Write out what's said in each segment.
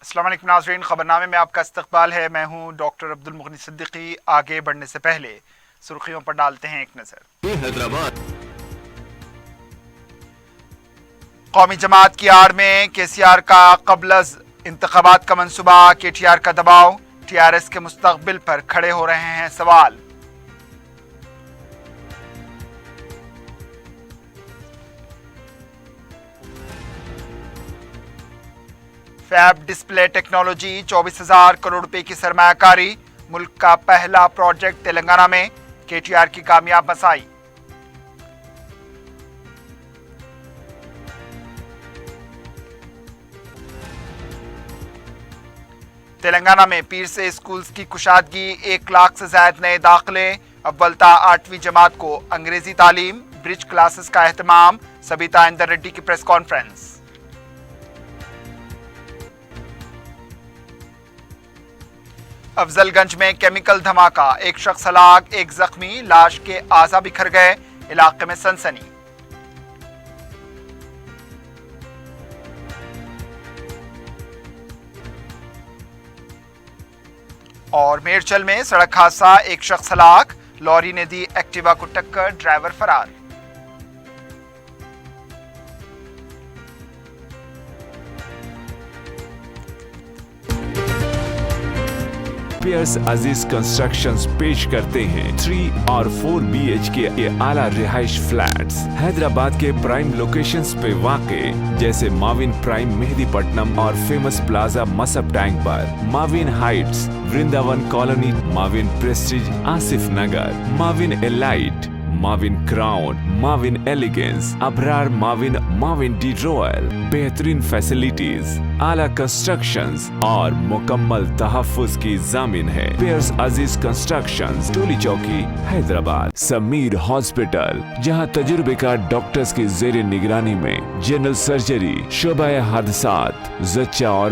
السلام علیکم ناظرین، خبرنامے میں آپ کا استقبال ہے۔ میں ہوں ڈاکٹر عبدالمغنی صدیقی۔ آگے بڑھنے سے پہلے سرخیوں پر ڈالتے ہیں ایک نظر۔ حیدرآباد قومی جماعت کی آڑ میں کے سی آر کا قبل از انتخابات کا منصوبہ، کے ٹی آر کا دباؤ، ٹی آر ایس کے مستقبل پر کھڑے ہو رہے ہیں سوال۔ فیب ڈسپلے ٹیکنالوجی 24,000 کروڑ روپے کی سرمایہ کاری، ملک کا پہلا پروجیکٹ تلنگانہ میں، کے ٹی آر کی کامیاب مساعی۔ تلنگانہ میں پیر سے اسکولز کی کشادگی، 1 لاکھ سے زائد نئے داخلے، اول تا 8ویں جماعت کو انگریزی تعلیم، برج کلاسز کا اہتمام، سبیتا اندر ریڈی کی پریس کانفرنس۔ افضل گنج میں کیمیکل دھماکہ، 1 شخص ہلاک، 1 زخمی، لاش کے اعضا بکھر گئے، علاقے میں سنسنی۔ اور میرچل میں سڑک حادثہ، 1 شخص ہلاک، لوری نے دی ایکٹیوا کو ٹکر، ڈرائیور فرار۔ پیئرس عزیز کنسٹرکشنز پیش کرتے ہیں 3 اور 4 BHK کے اعلیٰ رہائش فلیٹس حیدرآباد کے پرائم لوکیشنز پہ واقع، جیسے ماوین پرائم مہدی پٹنم اور فیمس پلازا مصب ٹینک پر، Mavin Heights Vrindavan colony, Mavin Prestige Asif Nagar, Mavin Elite, Mavin Crown, Mavin Elegance, Abrar Mavin, Mavin De Royal, بہترین فیسلٹیز، اعلیٰ کنسٹرکشنز اور مکمل تحفظ کی ضامن ہے۔ پیئرس عزیز کنسٹرکشنز، ٹولی چوکی، حیدرآباد۔ سمیر ہاسپٹل، جہاں تجربے کار ڈاکٹرز کی زیر نگرانی میں جنرل سرجری، شعبہ حادثات، زچہ اور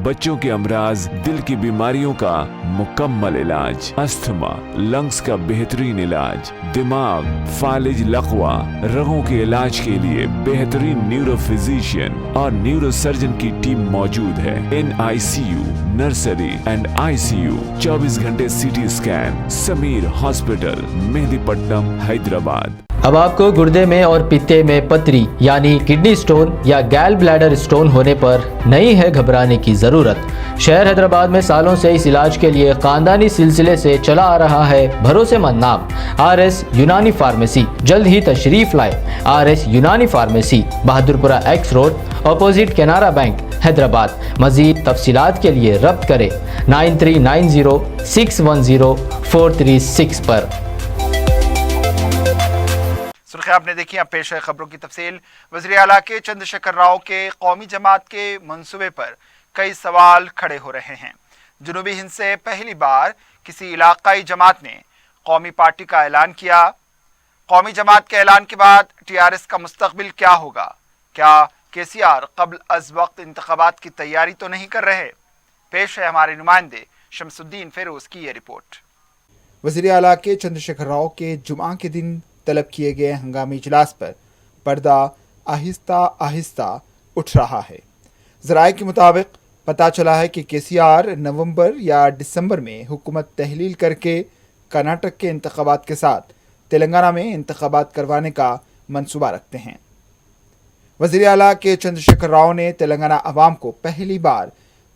بچوں کے امراض، دل کی بیماریوں کا مکمل علاج، استھما، لنگز کا بہترین علاج، دماغ، فالج لقوہ، رگوں کے علاج کے لیے بہترین نیورو فزیشین اور نیورو سرجن کی ٹیم موجود ہے۔ NICU، نرسری اینڈ ICU، 24 گھنٹے CT اسکین۔ سمیر ہاسپٹل، مہدی پٹنم، حیدرآباد۔ اب آپ کو گردے میں اور پتے میں پتری یعنی کڈنی سٹون یا گیل بلیڈر سٹون ہونے پر نہیں ہے گھبرانے کی ضرورت۔ شہر حیدرآباد میں سالوں سے اس علاج کے لیے خاندانی سلسلے سے چلا آ رہا ہے بھروسے مند نام RS یونانی فارمیسی۔ جلد ہی تشریف لائے۔ RS یونانی pharmacy, Bahadurpura X road, opposite Canara Bank, Hyderabad. مزید تفصیلات کے لیے ربط کریں 9390610436 پر۔ سرخی آپ نے دیکھی، اب پیش ہے خبروں کی تفصیل۔ وزیر اعلیٰ کے چندر شیکھر راؤ کے قومی جماعت کے منصوبے پر کئی سوال کھڑے ہو رہے ہیں۔ جنوبی ہند سے پہلی بار کسی علاقائی جماعت نے قومی پارٹی کا اعلان کیا۔ قومی جماعت کے اعلان کے بعد TRS کا مستقبل کیا ہوگا؟ کیا کے سی آر قبل از وقت انتخابات کی تیاری تو نہیں کر رہے؟ پیش ہے ہمارے نمائندے شمس الدین فیروز کی یہ رپورٹ۔ وزیر اعلیٰ کے چندر شیکھر راؤ کے جمعہ کے دن طلب کیے گئے ہنگامی اجلاس پر پردہ آہستہ آہستہ اٹھ رہا ہے۔ ذرائع کے مطابق پتہ چلا ہے کہ کے سی آر نومبر یا دسمبر میں حکومت تحلیل کر کے کرناٹک کے انتخابات کے ساتھ تلنگانہ میں انتخابات کروانے کا منصوبہ رکھتے ہیں۔ وزیر اعلیٰ کے چندر شیکھر راؤ نے تلنگانہ عوام کو پہلی بار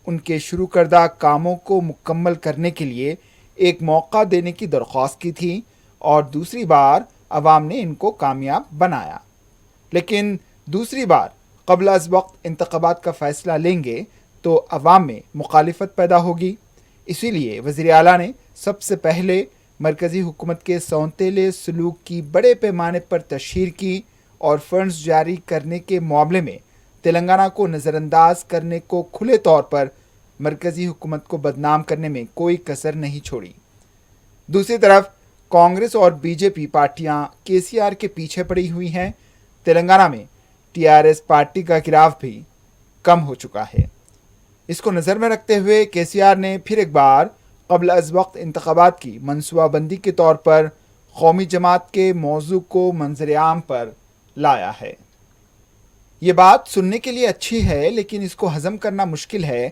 ان کے شروع کردہ کاموں کو مکمل کرنے کے لیے ایک موقع دینے کی درخواست کی تھی اور دوسری بار عوام نے ان کو کامیاب بنایا، لیکن دوسری بار قبل از وقت انتخابات کا فیصلہ لیں گے تو عوام میں مخالفت پیدا ہوگی۔ اسی لیے وزیر اعلیٰ نے سب سے پہلے مرکزی حکومت کے سونتیلے سلوک کی بڑے پیمانے پر تشہیر کی اور فنڈز جاری کرنے کے معاملے میں تلنگانہ کو نظر انداز کرنے کو کھلے طور پر مرکزی حکومت کو بدنام کرنے میں کوئی کسر نہیں چھوڑی۔ دوسری طرف کانگریس اور BJP پارٹیاں کے سی آر کے پیچھے پڑی ہوئی ہیں۔ تلنگانہ میں TRS پارٹی کا گراف بھی کم ہو چکا ہے۔ اس کو نظر میں رکھتے ہوئے کے سی آر نے پھر ایک بار قبل از وقت انتخابات کی منصوبہ بندی کے طور پر قومی جماعت کے موضوع کو منظر عام پر لایا ہے۔ یہ بات سننے کے لیے اچھی ہے لیکن اس کو ہضم کرنا مشکل ہے۔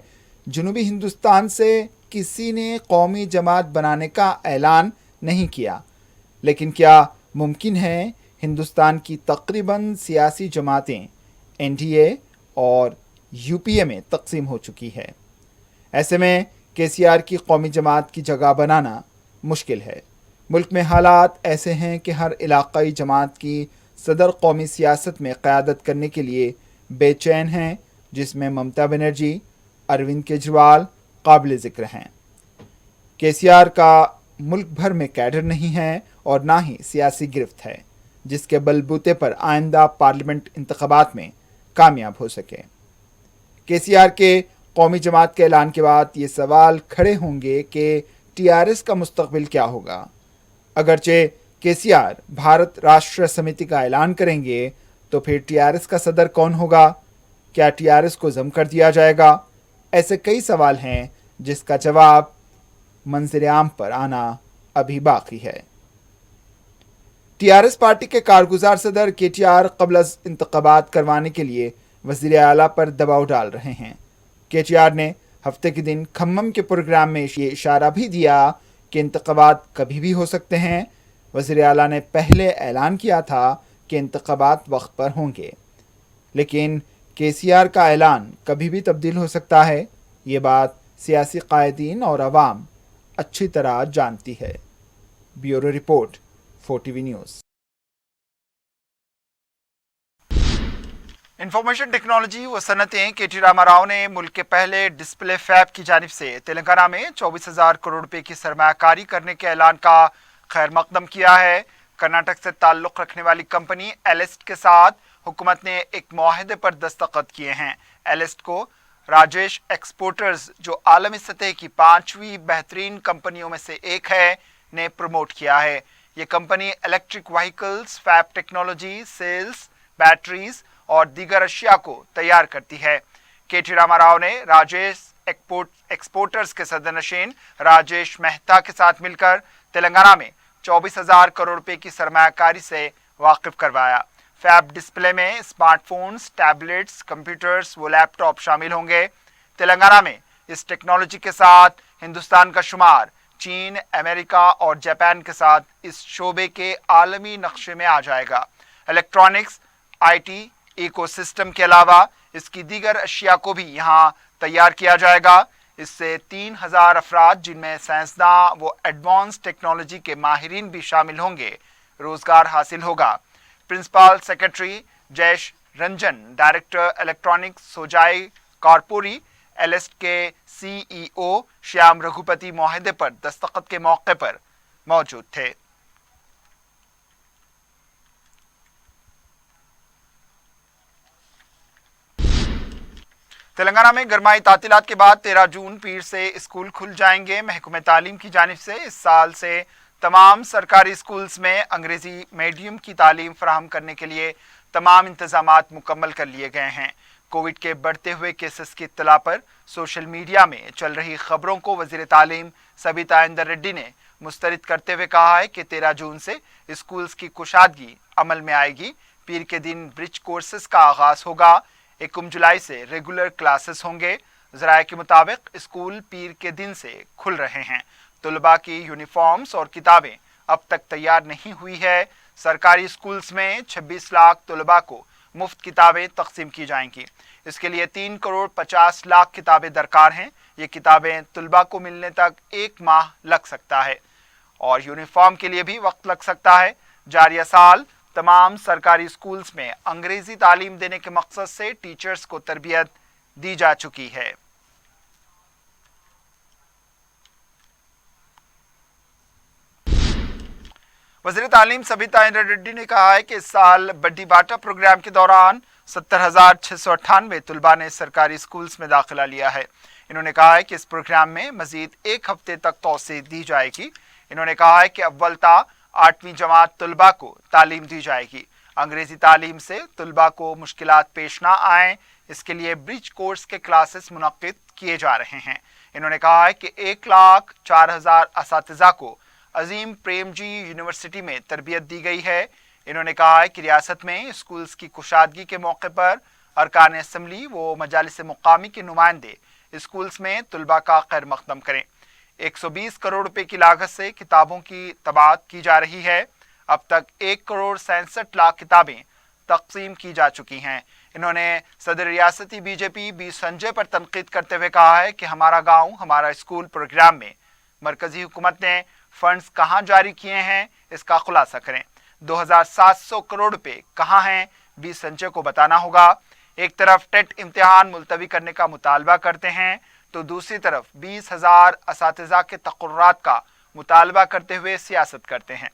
جنوبی ہندوستان سے کسی نے قومی جماعت بنانے کا اعلان نہیں کیا، لیکن کیا ممکن ہے ہندوستان کی تقریباً سیاسی جماعتیں این ڈی اے اور یو پی اے میں تقسیم ہو چکی ہے۔ ایسے میں کے سی آر کی قومی جماعت کی جگہ بنانا مشکل ہے۔ ملک میں حالات ایسے ہیں کہ ہر علاقائی جماعت کی صدر قومی سیاست میں قیادت کرنے کے لیے بے چین ہیں، جس میں ممتا بنرجی، اروند کیجریوال قابل ذکر ہیں۔ کے سی آر کا ملک بھر میں کیڈر نہیں ہے اور نہ ہی سیاسی گرفت ہے جس کے بل بوتے پر آئندہ پارلیمنٹ انتخابات میں کامیاب ہو سکے۔ کے سی آر کے قومی جماعت کے اعلان کے بعد یہ سوال کھڑے ہوں گے کہ ٹی آر ایس کا مستقبل کیا ہوگا۔ اگرچہ کے سی آر بھارت راشٹر سمیتی کا اعلان کریں گے تو پھر ٹی آر ایس کا صدر کون ہوگا؟ کیا ٹی آر ایس کو ضم کر دیا جائے گا؟ ایسے کئی سوال ہیں جس کا جواب منظر عام پر آنا ابھی باقی ہے۔ ٹی آر ایس پارٹی کے کارگزار صدر کے ٹی آر قبل از انتخابات کروانے کے لیے وزیر اعلیٰ پر دباؤ ڈال رہے ہیں۔ کے ٹی آر نے ہفتے کے دن کھمم کے پروگرام میں یہ اشارہ بھی دیا کہ انتخابات کبھی بھی ہو سکتے ہیں۔ وزیر اعلیٰ نے پہلے اعلان کیا تھا کہ انتخابات وقت پر ہوں گے، لیکن کے سی آر کا اعلان کبھی بھی تبدیل ہو سکتا ہے۔ یہ بات سیاسی قائدین اور عوام اچھی طرح جانتی ہے۔ Bureau report, 4TV news. Information technology و صنعتیں کے ٹی راما راؤ نے ملک کے پہلے ڈسپلے فیب کی جانب سے تلنگانہ میں 24,000 کروڑ روپے کی سرمایہ کاری کرنے کے اعلان کا خیر مقدم کیا ہے۔ کرناٹک سے تعلق رکھنے والی کمپنی ایلسٹ کے ساتھ حکومت نے ایک معاہدے پر دستخط کیے ہیں۔ ایلسٹ کو راجیش ایکسپورٹرز، جو عالمی سطح کی 5ویں بہترین کمپنیوں میں سے ایک ہے، نے پروموٹ کیا ہے۔ یہ company electric vehicles, fab technology, cells, batteries اور دیگر اشیاء کو تیار کرتی ہے۔ کے ٹی راما راؤ نے راجیش ایکسپورٹرز کے صدر نشین راجیش مہتا کے ساتھ مل کر تلنگانہ میں 24,000 کروڑ روپے کی سرمایہ کاری سے واقف کروایا۔ فیب ڈسپلے میں اسمارٹ فونز، ٹیبلٹس، کمپیوٹرز و لیپ ٹاپ شامل ہوں گے۔ تلنگانہ میں اس ٹیکنالوجی کے ساتھ ہندوستان کا شمار چین، امریکہ اور جاپان کے ساتھ اس شعبے کے عالمی نقشے میں آ جائے گا۔ Electronics, I T ecosystem کے علاوہ اس کی دیگر اشیاء کو بھی یہاں تیار کیا جائے گا۔ اس سے 3,000 افراد، جن میں سائنسداں و ایڈوانس ٹیکنالوجی کے ماہرین بھی شامل ہوں گے، روزگار حاصل ہوگا۔ Principal secretary Jayesh Ranjan, director electronics Sujai Karampuri, ایلسٹ کے سی ای او شیام رگھوپتی معاہدے پر دستخط کے موقع پر موجود تھے۔ تلنگانہ میں گرمائی تعطیلات کے بعد 13 جون پیر سے اسکول کھل جائیں گے۔ محکمہ تعلیم کی جانب سے اس سال سے تمام سرکاری اسکولز میں انگریزی میڈیم کی تعلیم فراہم کرنے کے لیے تمام انتظامات مکمل کر لیے گئے ہیں۔ کووڈ کے بڑھتے ہوئے کیسز کی اطلاع پر سوشل میڈیا میں چل رہی خبروں کو وزیر تعلیم سبیتا اندر ریڈی نے مسترد کرتے ہوئے کہا ہے کہ 13 جون سے اسکولز کی کشادگی عمل میں آئے گی۔ پیر کے دن برج کورسز کا آغاز ہوگا۔ 1 جولائی سے ریگولر کلاسز ہوں گے۔ ذرائع کے مطابق اسکول پیر کے دن سے کھل رہے ہیں۔ طلباء کی یونیفارمز اور کتابیں اب تک تیار نہیں ہوئی ہے۔ سرکاری اسکولز میں 26 لاکھ طلباء کو مفت کتابیں تقسیم کی جائیں گی۔ اس کے لیے 3 کروڑ 50 لاکھ کتابیں درکار ہیں۔ یہ کتابیں طلباء کو ملنے تک 1 ماہ لگ سکتا ہے اور یونیفارم کے لیے بھی وقت لگ سکتا ہے۔ جاریہ سال تمام سرکاری اسکولز میں انگریزی تعلیم دینے کے مقصد سے ٹیچرز کو تربیت دی جا چکی ہے۔ وزیر تعلیم سبیتا اندر ریڈی نے کہا ہے کہ اس سال بڈی باٹا پروگرام کے دوران 70,698 طلباء نے سرکاری اسکولز میں داخلہ لیا ہے۔ انہوں نے کہا ہے کہ اس پروگرام میں مزید 1 ہفتے تک توسیع دی جائے گی۔ انہوں نے کہا ہے کہ اول تا 8ویں جماعت طلباء کو تعلیم دی جائے گی۔ انگریزی تعلیم سے طلباء کو مشکلات پیش نہ آئیں، اس کے لیے برج کورس کے کلاسز منعقد کیے جا رہے ہیں۔ انہوں نے کہا ہے کہ 1,04,000 اساتذہ کو عظیم پریم جی یونیورسٹی میں تربیت دی گئی ہے۔ انہوں نے کہا ہے کہ ریاست میں اسکولز کی کشادگی کے موقع پر अरकान असम्बली व मजालिस मुकामी के नुमाइंदे स्कूल्स में तलबा का खैर मकदम करें। 120 करोड़ रुपए की लागत से किताबों की तबाद की जा रही है। अब तक 1 करोड़ 67 लाख किताबें तकसीम की जा चुकी हैं। इन्होंने सदर रियासती बीजेपी बी संजय पर तनकीद करते हुए कहा है कि हमारा गांव हमारा स्कूल प्रोग्राम में मरकजी हुकूमत ने फंड्स कहां जारी किए हैं, इसका खुलासा करें। 2700 करोड़ रुपए कहां हैं, बी संजय को बताना होगा। एक तरफ टेट इम्तिहान मुलतवी करने का मुतालबा करते हैं तो दूसरी तरफ 20,000 असातिज़ा के तक़र्रुरात का मुतालबा करते हुए सियासत करते हैं।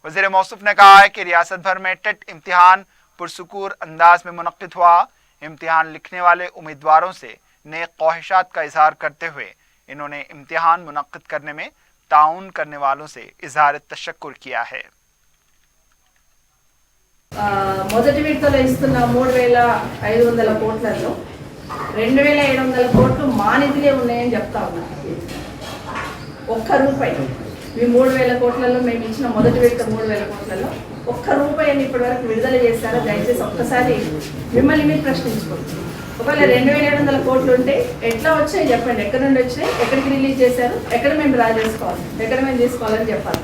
वज़ीर मौसूफ ने कहा है कि रियासत भर में टेट इम्तिहान पुरसुकूर अंदाज में मुनक्किद हुआ। इम्तिहान लिखने वाले उम्मीदवारों से नेक ख्वाहिशात का इजहार करते हुए इन्होंने इम्तिहान मुनक्किद करने में ताउन करने वालों से इजहार तशक्कुर किया है। మొదటి విడతలో ఇస్తున్న 3,500 కోట్లలో 2,700 కోట్లు మా నిధులే ఉన్నాయని చెప్తా ఉన్నారు. ఒక్క రూపాయి ఈ 3,000 కోట్లలో మేము ఇచ్చిన మొదటి విడత 3,000 కోట్లలో ఒక్క రూపాయిని ఇప్పటివరకు విడుదల చేస్తారో దయచేసి ఒక్కసారి మిమ్మల్ని మీరు ప్రశ్నించుకోండి. ఒకవేళ 2,700 కోట్లు ఉంటే ఎట్లా వచ్చాయి చెప్పండి, ఎక్కడి నుండి వచ్చాయి, ఎక్కడికి రిలీజ్ చేశారు, ఎక్కడ మేము డ్రా చేసుకోవాలి, ఎక్కడ మేము తీసుకోవాలని చెప్పాలి.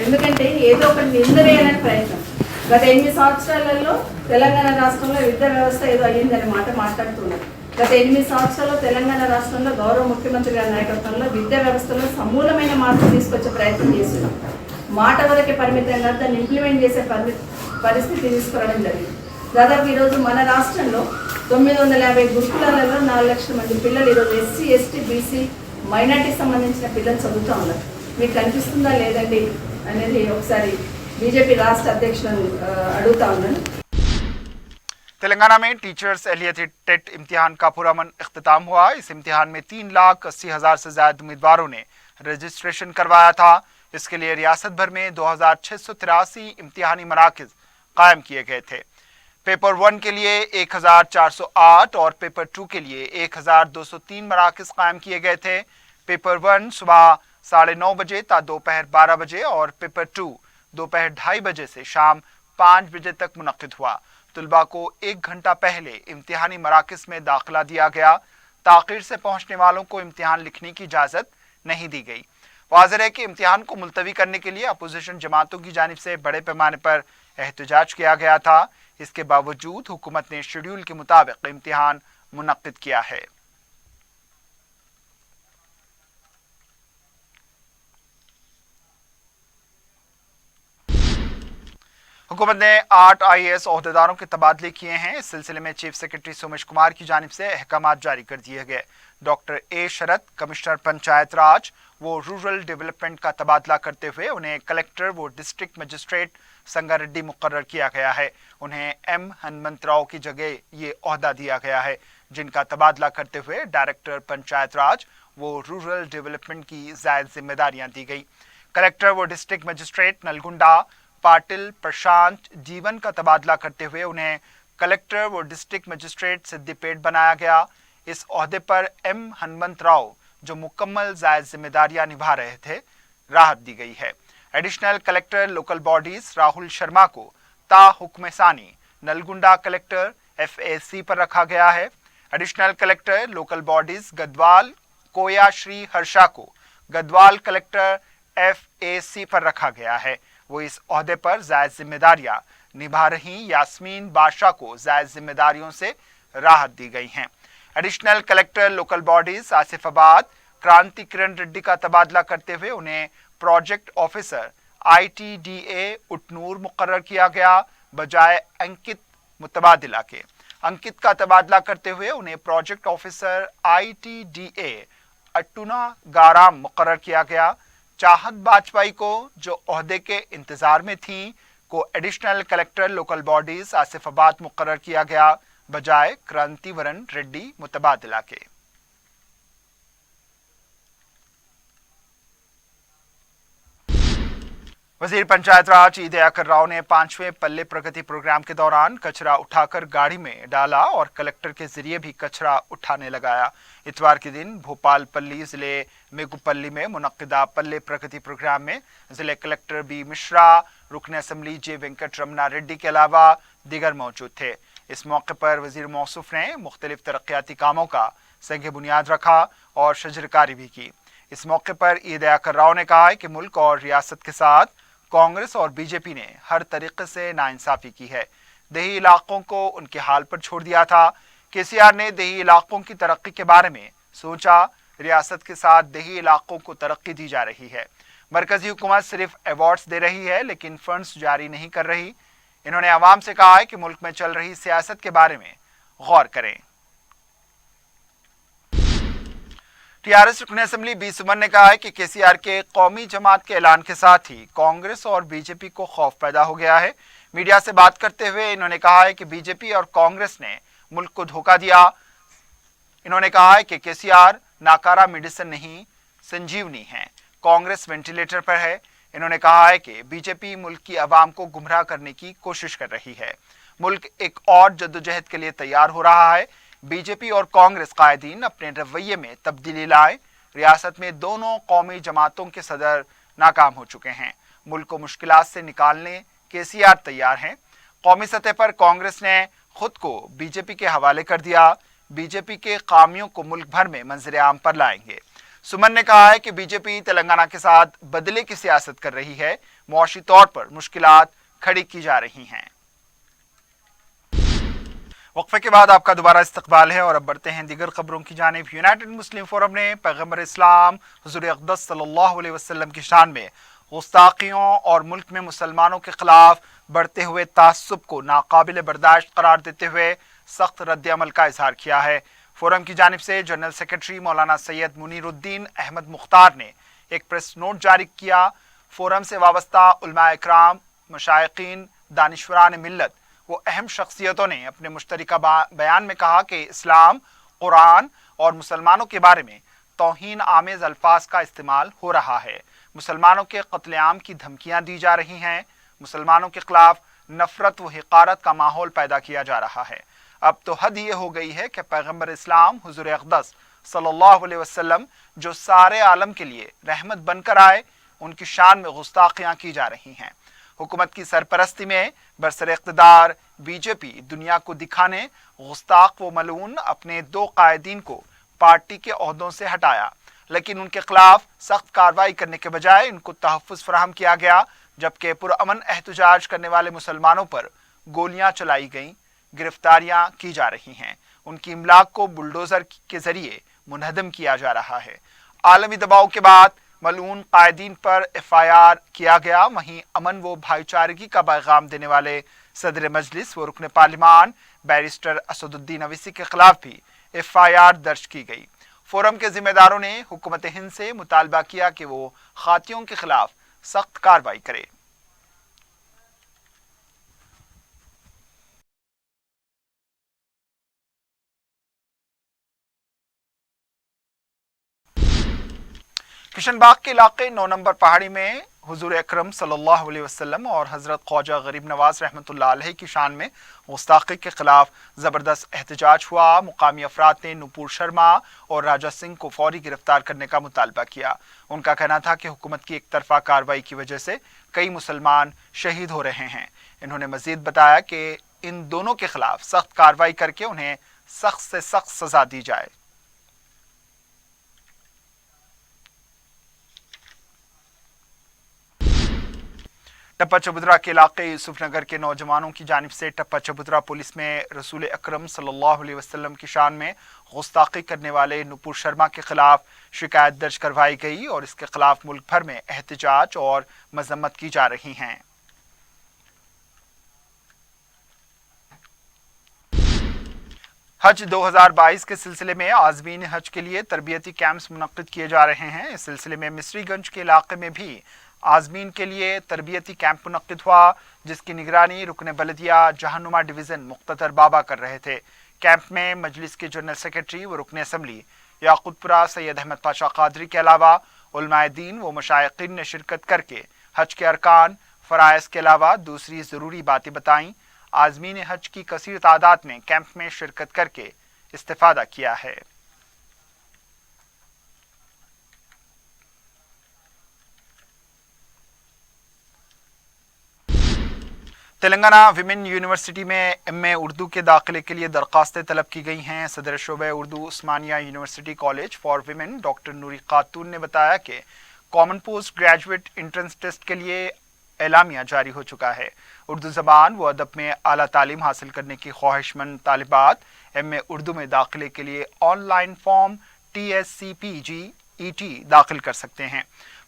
ఎందుకంటే ఏదో ఒకటి నిందవేయాలని ప్రయత్నం. గత 8 సంవత్సరాలలో తెలంగాణ రాష్ట్రంలో విద్యా వ్యవస్థ ఏదో అయ్యిందనే మాట మాట్లాడుతున్నారు. గత 8 సంవత్సరాల్లో తెలంగాణ రాష్ట్రంలో గౌరవ ముఖ్యమంత్రి గారి నాయకత్వంలో విద్యా వ్యవస్థలో సమూలమైన మార్పులు తీసుకొచ్చే ప్రయత్నం చేస్తున్నాం. మాట వరకే పరిమితంగా దాన్ని ఇంప్లిమెంట్ చేసే పరిస్థితి తీసుకురావడం జరిగింది. దాదాపు ఈరోజు మన రాష్ట్రంలో 950 గురుకులాలలో 4 లక్షల మంది పిల్లలు ఈరోజు ఎస్సీ, ఎస్టీ, బీసీ, మైనార్టీకి సంబంధించిన పిల్లలు చదువుతూ ఉన్నారు. మీకు కనిపిస్తుందా లేదండి అనేది ఒకసారి बीजेपी राष्ट्र अध्यक्ष अड़ता हूँ। तेलंगाना में टीचर्स एहलियत टेट इम्तिहान का पुरअमन इख्तिताम हुआ। इस इम्तिहान में 3,80,000 से ज्यादा उम्मीदवारों ने रजिस्ट्रेशन करवाया था। इसके लिए रियासत भर में 2,683 इम्तिहानी मराकज़ कायम किए गए थे। पेपर 1 के लिए 1,408 और पेपर 2 के लिए 1,203 मराकज़ कायम किए गए थे। पेपर 1 सुबह 9:30 बजे ता दोपहर 12 बजे और पेपर 2 दोपहर 2:30 बजे से शाम 5 बजे तक मुनक्किद हुआ। तलबा को 1 घंटा पहले इम्तिहानी मराकज़ में दाखिला दिया गया। ताख़ीर से पहुँचने वालों को इम्तिहान लिखने की इजाज़त नहीं दी गई। वाज़ेह है कि इम्तिहान को मुलतवी करने के लिए अपोजिशन जमातों की जानिब से बड़े पैमाने पर एहतजाज किया गया था। इसके बावजूद हुकूमत ने शेड्यूल के मुताबिक इम्तिहान मुनक्किद किया है। हुकूमत ने 8 IAS ओहदेदारों के तबादले किए हैं। इस सिलसिले में चीफ सेक्रेटरी सोमेश कुमार की जानिब से अहकामात जारी कर दिए गए। Doctor A Sharad commissioner panchayat raj वो रूरल डेवलपमेंट का तबादला करते हुए उन्हें कलेक्टर व डिस्ट्रिक्ट मजिस्ट्रेट संगारेड्डी मुकर्रर किया गया है। उन्हें एम हनुमंतराव की जगह ये ओहदा दिया गया है, जिनका तबादला करते हुए डायरेक्टर पंचायत राज वो रूरल डेवलपमेंट की ज़ायद जिम्मेदारियां दी गई। कलेक्टर व डिस्ट्रिक्ट मजिस्ट्रेट नलगुंडा पाटिल प्रशांत जीवन का तबादला करते हुए उन्हें कलेक्टर व डिस्ट्रिक्ट मजिस्ट्रेट सिद्दीपेट बनाया गया। इस ओहदे पर एम हनुमंतराव जो मुकम्मल जायज जिम्मेदारियां निभा रहे थे, राहत दी गई है। Additional collector local bodies Rahul Sharma को ता हुक्म सानी नलगुंडा कलेक्टर FAC पर रखा गया है। Additional collector local bodies Gadwal Koya Shri Harsha को गदवाल कलेक्टर FAC पर रखा गया है। वो इस ओहदे पर जायज जिम्मेदारियां निभा रही यास्मीन बादशाह को जायज जिम्मेदारियों से राहत दी गई हैं। Additional collector local bodies Asifabad क्रांति किरण रेड्डी का तबादला करते हुए उन्हें प्रोजेक्ट ऑफिसर ITDA उटनूर मुकर्रर किया गया, बजाय अंकित मुतबादिला के। अंकित का तबादला करते हुए उन्हें प्रोजेक्ट ऑफिसर ITDA अट्टूना गाराम मुकर्रर किया गया। चाहत बाजपाई को जो ओहदे के इंतजार में थी को additional collector local bodies Asifabad मुकर्रर किया गया, बजाय क्रांतिवरन रेड्डी मुतबादिला के। वजीर पंचायत राज ईद याकर राव ने 5वें पल्ले प्रगति प्रोग्राम के दौरान कचरा उठाकर गाड़ी में डाला और कलेक्टर के जरिए भी कचरा उठाने लगाया। इतवार के दिन भोपाल पल्ली जिले मेगुपल्ली में मुनक्किदा पल्ले प्रगति प्रोग्राम में जिले कलेक्टर B मिश्रा, रुकन असम्बली J वेंकट रमना रेड्डी के अलावा दीगर मौजूद थे। इस मौके पर वजीर मौसूफ ने मुख्तलिफ तरक्याती कामों का संग बुनियाद रखा और शजरकारी भी की। इस मौके पर ईद अकर राव ने कहा कि मुल्क और रियासत के साथ कांग्रेस और बीजेपी ने हर तरीके से नाइंसाफी की है। देही इलाकों को उनके हाल पर छोड़ दिया था। केसीआर ने देही इलाकों की तरक्की के बारे में सोचा। रियासत के साथ देही इलाकों को तरक्की दी जा रही है। मरकजी हुकूमत सिर्फ अवार्ड्स दे रही है लेकिन फंड्स जारी नहीं कर रही। इन्होंने आवाम से कहा है कि मुल्क में चल रही सियासत के बारे में गौर करें। टीआरएस रुकन असेंबली बी सुमन ने कहा है कि केसीआर के कौमी जमात के ऐलान के साथ ही कांग्रेस और बीजेपी को खौफ पैदा हो गया है। मीडिया से बात करते हुए इन्होंने कहा है कि बीजेपी और कांग्रेस ने मुल्क को धोखा दिया। इन्होंने कहा है कि केसीआर नाकारा मेडिसिन नहीं, संजीवनी है। कांग्रेस वेंटिलेटर पर है। इन्होंने कहा है कि बीजेपी मुल्क की आवाम को गुमराह करने की कोशिश कर रही है। मुल्क एक और जद्दोजहद के लिए तैयार हो रहा है। बीजेपी और कांग्रेस कायदीन अपने रवैये में तब्दीली लाए। रियासत में दोनों कौमी जमातों के सदर नाकाम हो चुके हैं। मुल्क को मुश्किलात से निकालने केसीआर तैयार हैं। कौमी सतह पर कांग्रेस ने खुद को बीजेपी के हवाले कर दिया। बीजेपी के कामियों को मुल्क भर में मंजर आम पर लाएंगे। सुमन ने कहा है कि बीजेपी तेलंगाना के साथ बदले की सियासत कर रही है। मुआशी तौर पर मुश्किलात खड़ी की जा रही हैं। वक्फे के बाद आपका दोबारा इस्तकबाल है और अब बढ़ते हैं दीगर खबरों की जानिब। यूनाइटेड मुस्लिम फोरम ने पैगम्बर इस्लाम हुज़ूर अक़दस सल्लल्लाहु अलैहि वसल्लम की शान में गुस्ताखियों और मुल्क में मुसलमानों के खिलाफ बढ़ते हुए तासुब को नाकाबिल बर्दाश्त करार देते हुए सख्त रद्द अमल का इजहार किया है। फोरम की जानिब से जनरल सेक्रेटरी मौलाना सैयद मुनीरुद्दीन अहमद मुख्तार ने एक प्रेस नोट जारी किया। फोरम से वाबस्ता उलमा इकराम, मशाइखीन, दानिशवरान मिल्लत वो अहम शख्सियतों ने अपने मुश्तरका बयान में कहा कि इस्लाम, कुरान और मुसलमानों के बारे में तौहीन आमेज अल्फाज का इस्तेमाल हो रहा है। मुसलमानों के कत्लेआम की धमकियां दी जा रही हैं। मुसलमानों के खिलाफ नफरत व हिकारत का माहौल पैदा किया जा रहा है। अब तो हद ये हो गई है कि पैगम्बर इस्लाम हुज़ूर अक़दस सल्लल्लाहु अलैहि वसल्लम जो सारे आलम के लिए रहमत बनकर आए, उनकी शान में गुस्ताखियां की जा रही हैं। हुकूमत की सरपरस्ती में बरसर इक़्तिदार बीजेपी दुनिया को दिखाने गुस्ताख व मलून अपने 2 कायदीन को पार्टी के ओहदों से हटाया, लेकिन उनके खिलाफ सख्त कार्रवाई करने के बजाय उनको तहफ़्फ़ुज़ फराहम किया गया, जबकि पुरअमन एहतजाज करने वाले मुसलमानों पर गोलियां चलाई गईं, गिरफ्तारियां की जा रही हैं। उनकी इमलाक को बुलडोज़र के जरिए मुनहदम किया जा रहा है। आलमी दबाव के बाद मलून कायदीन पर FIR किया गया। वहीं अमन व भाईचारगी का पैगाम देने वाले सदर मजलिस व रुकन पार्लिमान बैरिस्टर असदुद्दीन अवीसी के खिलाफ भी FIR दर्ज की गई। फोरम के जिम्मेदारों ने हुकूमत हिंद से मुतालबा किया कि वो खातियों के खिलाफ सख्त कार्रवाई करे। किशनबाग के इलाके 9 नंबर पहाड़ी में हुजूर अकरम सल्लल्लाहु अलैहि वसल्लम और हज़रत ख्वाजा गरीब नवाज रहमतुल्लाह अलैह की शान में गुस्ताखी के खिलाफ ज़बरदस्त एहतजाज हुआ। मुकामी अफराद ने नुपुर शर्मा और राजा सिंह को फौरी गिरफ्तार करने का मुतालबा किया। उनका कहना था कि हुकूमत की एक तरफा कार्रवाई की वजह से कई मुसलमान शहीद हो रहे हैं। इन्होंने मजीद बताया कि इन दोनों के खिलाफ सख्त कार्रवाई करके उन्हें सख्त से सख्त सजा दी जाए। टप्पा चबूतरा के इलाके यूसुफ नगर के नौजवानों की जानिब से टप्पा चबूतरा पुलिस में रसूल अकरम सल्लल्लाहु अलैहि वसल्लम की शान में गुस्ताखी करने वाले नुपुर शर्मा के खिलाफ शिकायत दर्ज करवाई गई और इसके खिलाफ मुल्क भर में एहतजाज और मजम्मत की जा रही हैं। हज 2022 के सिलसिले में आज़मीन हज के लिए तरबियती कैंप्स मुनक्किद किए जा रहे हैं। इस सिलसिले में मिस्रीगंज के इलाके में भी आज़मीन के लिए तरबियती कैंप मुनक्किद हुआ, जिसकी निगरानी रुकन बलदिया जहानुमा डिवीज़न मुख्ततर बाबा कर रहे थे। कैंप में मजलिस के जनरल सेक्रेटरी व रुकन असम्बली याकूतपुरा सैयद अहमद पाशा कादरी के अलावा उलमाए दीन व मशाइखीन ने शिरकत करके हज के अरकान, फ़राइज़ के अलावा दूसरी ज़रूरी बातें बताईं। आज़मीन हज की कसीर तादाद ने कैंप में शिरकत करके इस्तिफादा किया है। तेलंगाना विमेन यूनिवर्सिटी में एमए उर्दू के दाखिले के लिए दरखास्तें तलब की गई हैं। सदर शोबे Urdu Osmania university college for women doctor Noori Khatoon ने बताया कि common post graduate entrance test के लिए एलामिया जारी हो चुका है। उर्दू ज़बान व अदब में आला तालीम हासिल करने की ख्वाहिशमंद तालिबात एमए उर्दू में दाखिले के लिए ऑनलाइन फॉर्म TSCPG-ET दाखिल कर सकते हैं।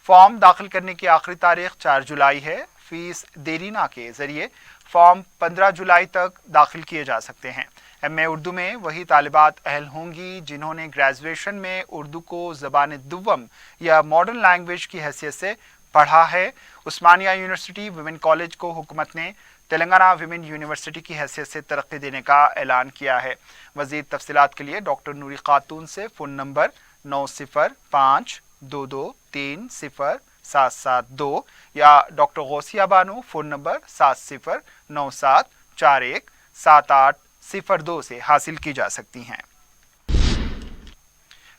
फॉर्म दाखिल करने की आखिरी तारीख 4 जुलाई है। फीस देरीना के जरिए फॉर्म 15 जुलाई तक दाखिल किए जा सकते हैं। एमए उर्दू में वही तालिबात अहल होंगी जिन्होंने ग्रेजुएशन में उर्दू को ज़बान दुव्वम या मॉडर्न लैंग्वेज की हैसियत से पढ़ा है। उस्मानिया यूनिवर्सिटी विमेन कॉलेज को हुकूमत ने तेलंगाना विमेन यूनिवर्सिटी की हैसियत से तरक्की देने का ऐलान किया है। मज़ीद तफसीलात के लिए डॉक्टर नूरी खातून से फ़ोन नंबर 9052230772 या doctor Gausia Bano phone number 7097417802 से हासिल की जा सकती हैं।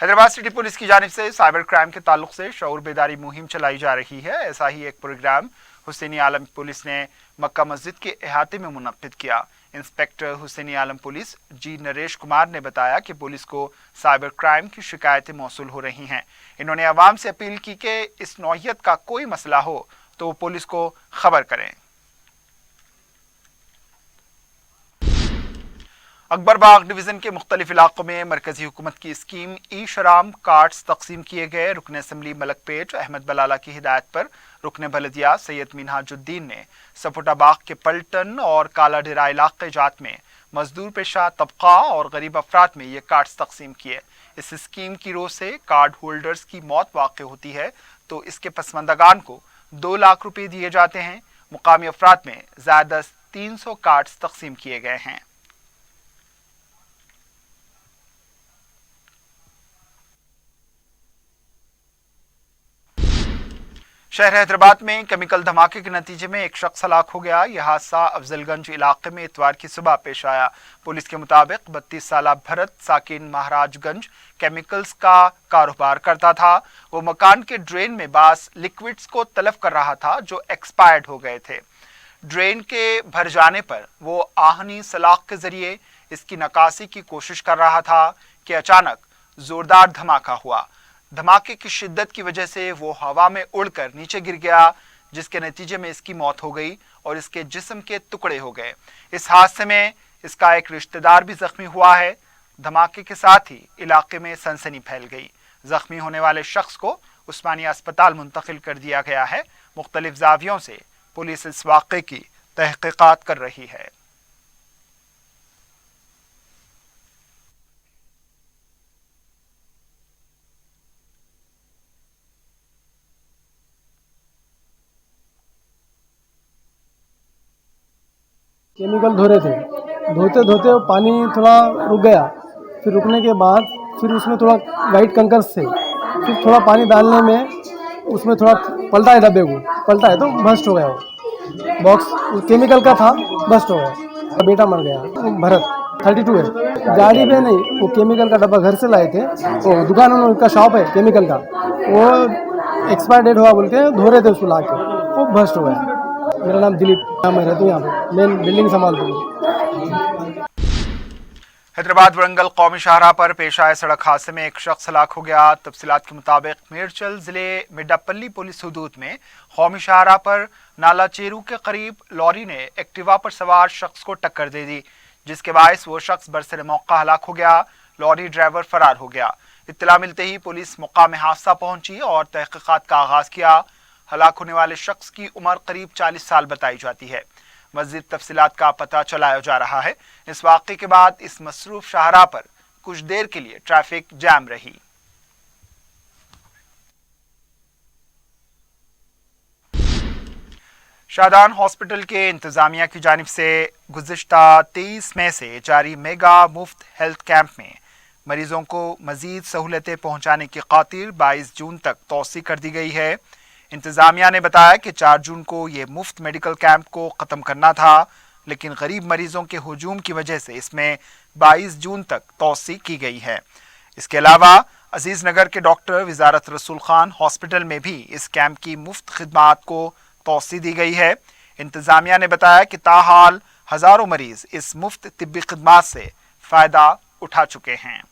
हैदराबाद सिटी पुलिस की जानिब से साइबर क्राइम के ताल्लुक से शऊर बेदारी मुहिम चलाई जा रही है। ऐसा ही एक प्रोग्राम हुसैनी आलम पुलिस ने मक्का मस्जिद के अहाते में मुनक्किद किया। इंस्पेक्टर हुसैनी आलम पुलिस जी नरेश कुमार ने बताया कि पुलिस को साइबर क्राइम की शिकायतें मौसूल हो रही हैं। इन्होंने आवाम से अपील की कि इस नौइयत का कोई मसला हो तो पुलिस को खबर करें। अकबरबाग डिवीज़न के मुख्तलिफ इलाकों में मरकजी हुकूमत की स्कीम ई शराम कार्ड्स तकसीम किए गए। रुकन असम्बली मलकपेट अहमद बलाला की हिदायत पर रुकन बलदिया सैयद मिनहाजुद्दीन ने सपोटा बाग के पलटन और काला डेरा इलाके जात में मजदूर पेशा तबका और गरीब अफराद में ये कार्ड्स तकसीम किए। इस स्कीम की रोज से कार्ड होल्डर्स की मौत वाक़ होती है तो इसके पसमंदगान को 2 लाख रुपये दिए जाते हैं। मुकामी अफराद में ज़्यादा 300 कार्ड्स तकसीम किए गए हैं। शहर हैदराबाद में केमिकल धमाके के नतीजे में एक शख्स हलाक हो गया। यह हादसा अफजलगंज इलाके में इतवार की सुबह पेश आया। पुलिस के मुताबिक 32 साला भरत साकिन महाराजगंज केमिकल्स का कारोबार करता था। वो मकान के ड्रेन में बास लिक्विड्स को तलब कर रहा था जो एक्सपायर्ड हो गए थे। ड्रेन के भर जाने पर वो आहनी सलाख के जरिए इसकी नकासी की कोशिश कर रहा था कि अचानक जोरदार धमाका हुआ। धमाके की शिद्दत की वजह से वो हवा में उड़कर नीचे गिर गया, जिसके नतीजे में इसकी मौत हो गई और इसके जिस्म के टुकड़े हो गए। इस हादसे में इसका एक रिश्तेदार भी जख्मी हुआ है। धमाके के साथ ही इलाके में सनसनी फैल गई। जख्मी होने वाले शख्स को उस्मानिया अस्पताल मुंतकिल कर दिया गया है। मुख्तलिफ जावियों से पुलिस इस वाक़े की तहकीकात कर रही है। केमिकल धो रहे थे, धोते धोते पानी थोड़ा रुक गया। फिर रुकने के बाद फिर उसमें थोड़ा वाइट कंकर्स थे। फिर थोड़ा पानी डालने में उसमें थोड़ा पलटा है, डब्बे को पलटा है तो बस्ट हो गया। वो बॉक्स केमिकल का था, बस्ट हो गया। बेटा मर गया। भरत 32 है। गाड़ी में नहीं, वो केमिकल का डब्बा घर से लाए थे। वो दुकान में उनका शॉप है केमिकल का, वो एक्सपायर डेट हुआ बोल के धो रहे थे, उसको ला के वो बस्ट हो गया। मेरा नाम दिलीप, मैं रहता हूँ यहाँ पे, मेन बिल्डिंग संभालता हूँ। हैदराबाद वरंगल कौमी शाहराह पर पेश आए सड़क हादसे में एक शख्स हलाक हो गया। तफसीलात के मुताबिक मेरचल जिले मिड्डापल्ली पुलिस हदूद में कौमी शाहराह पर नाला चेरू के करीब लॉरी ने एक्टिवा पर सवार शख्स को टक्कर दे दी, जिसके बायस वो शख्स बरसर मौका हलाक हो गया। लॉरी ड्राइवर फरार हो गया। इत्तला मिलते ही पुलिस मौका में हादसा पहुंची और तहकीकात का आगाज किया। हलाक होने वाले शख्स की उम्र करीब 40 साल बताई जाती है। मज़ीद तफसीलात का पता चलाया जा रहा है। इस वाक़े के बाद इस मसरूफ शाहराह पर कुछ देर के लिए ट्रैफिक जाम रही। शाहदान हॉस्पिटल के इंतजामिया की जानिब से गुज़िश्ता 23 मई से जारी मेगा मुफ्त हेल्थ कैंप में मरीजों को मज़ीद सहूलतें पहुँचाने की खातिर 22 जून तक तौसी कर दी गई है। इंतजामिया ने बताया कि 4 जून को ये मुफ्त मेडिकल कैंप को ख़त्म करना था, लेकिन गरीब मरीजों के हुजूम की वजह से इसमें 22 जून तक तौसी की गई है। इसके अलावा अजीज़ नगर के डॉक्टर वजारत रसूल खान हॉस्पिटल में भी इस कैंप की मुफ्त खिदमात को तौसी दी गई है। इंतजामिया ने बताया कि ताहाल हजारों मरीज इस मुफ्त तिब्बी खिदमात से फायदा उठा चुके हैं।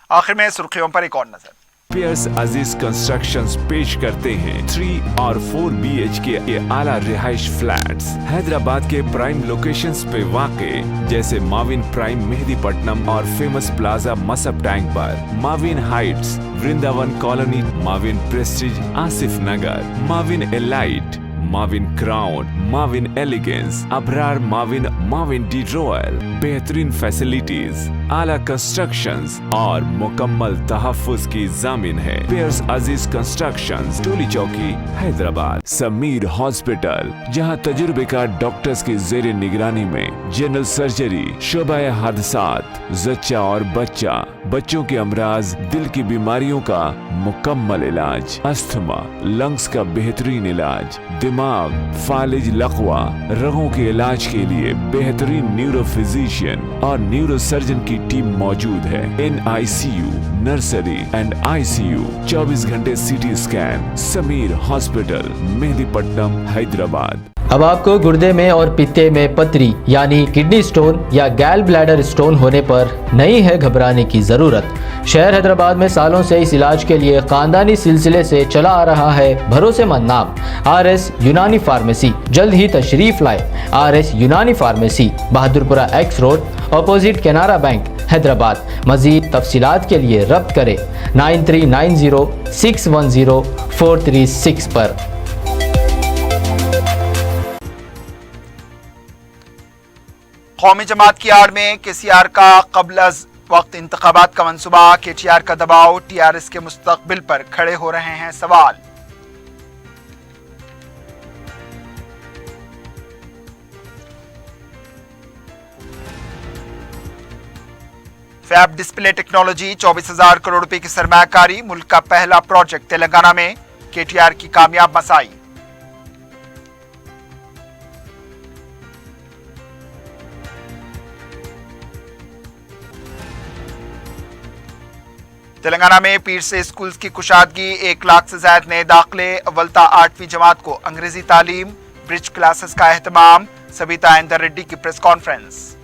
आखिर में सुर्खियों पर एक और नजर। पियर्स अजीज कंस्ट्रक्शंस पेश करते हैं 3 और 4 BHK के आला रिहाइश फ्लैट्स हैदराबाद के प्राइम लोकेशंस पे वाक़े जैसे माविन प्राइम मेहदीपट्टनम और फेमस प्लाजा मसब टैंक पर, Mavin Heights Vrindavan colony, Mavin Prestige Asif Nagar, Mavin Elite, Mavin Crown, Mavin Elegance, Abrar Mavin, Mavin De Royal, बेहतरीन फैसिलिटीज, आला कंस्ट्रक्शंस और मुकम्मल तहफ्फुज की जामिन है। पियर्स अजीज कंस्ट्रक्शंस, टोली चौकी, हैदराबाद। समीर हॉस्पिटल, जहां तजुर्बेकार डॉक्टर्स की जेर निगरानी में जनरल सर्जरी, शोबा हादसात, जच्चा और बच्चा, बच्चों के अमराज, दिल की बीमारियों का मुकम्मल इलाज, अस्थमा, लंग्स का बेहतरीन इलाज, दिमाग, फालिज, लकवा, रगों के इलाज के लिए बेहतरीन न्यूरो फिजिशियन और न्यूरो सर्जन की टीम मौजूद है। NICU, नर्सरी एंड ICU, 24 घंटे CT scan. Sameer hospital, Mehdipatnam, Hyderabad. अब आपको गुर्दे में और पित्ते में पथरी यानी किडनी स्टोन या गैल ब्लैडर स्टोन होने पर नहीं है घबराने की ज़रूरत। शहर हैदराबाद में सालों से इस इलाज के लिए खानदानी सिलसिले से चला आ रहा है भरोसेमंद नाम RS यूनानी फार्मेसी। जल्द ही तशरीफ लाए RS Unani pharmacy, Bahadurpura X road, opposite Canara Bank, Hyderabad. मजीद तफसीलात के लिए रब्त करें 9390610436 पर। कौमी जमात की आड़ में KCR का कबल अज वक्त इंतखाबात का मंसूबा, KTR का दबाव, TRS के मुस्तकबिल पर खड़े हो रहे हैं सवाल। फैब डिस्प्ले टेक्नोलॉजी, 24,000 करोड़ रुपए की सरमायाकारी, मुल्क का पहला प्रोजेक्ट तेलंगाना में, KTR की कामयाब मसाई। तेलंगाना में पीर से स्कूल्स की कुशादगी, 1 लाख से ज्यादा नए दाखिले, अव्वल 8वीं जमात को अंग्रेजी तालीम, ब्रिज क्लासेस का एहतमाम, सबिता इंदर रेड्डी की प्रेस कॉन्फ्रेंस।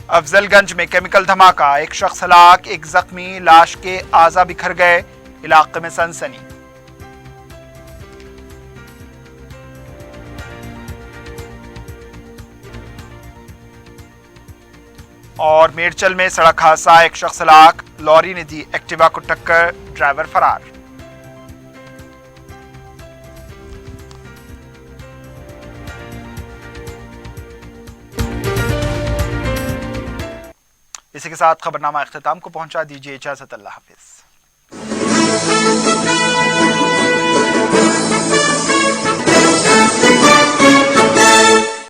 अफजलगंज में केमिकल धमाका, 1 शख्स हलाक, 1 जख्मी, लाश के आज़ा बिखर गए, इलाके में सनसनी। और मेरचल में सड़क हादसा, 1 शख्स हलाक, लॉरी ने दी एक्टिवा को टक्कर, ड्राइवर फरार। इसी के साथ खबरनामा इख्तिताम को पहुंचा, दीजिए इजाजत, अल्लाह हाफिज।